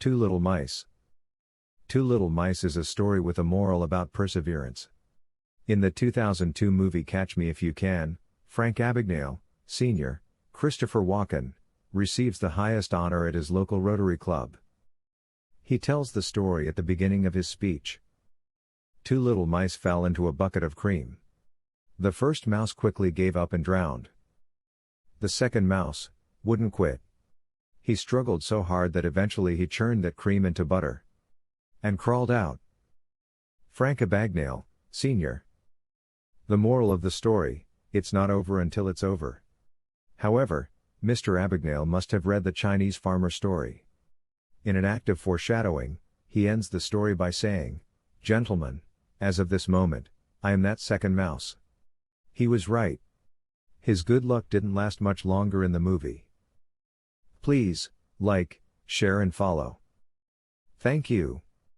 Two Little Mice. Two Little Mice is a story with a moral about perseverance. In the 2002 movie Catch Me If You Can, Frank Abagnale, Sr., Christopher Walken, receives the highest honor at his local Rotary Club. He tells the story at the beginning of his speech. Two little mice fell into a bucket of cream. The first mouse quickly gave up and drowned. The second mouse wouldn't quit. He struggled so hard that eventually he churned that cream into butter and crawled out. Frank Abagnale, Sr. The moral of the story: it's not over until it's over. However, Mr. Abagnale must have read the Chinese farmer story. In an act of foreshadowing, he ends the story by saying, "Gentlemen, as of this moment, I am that second mouse." He was right. His good luck didn't last much longer in the movie. Please, like, share and follow. Thank you.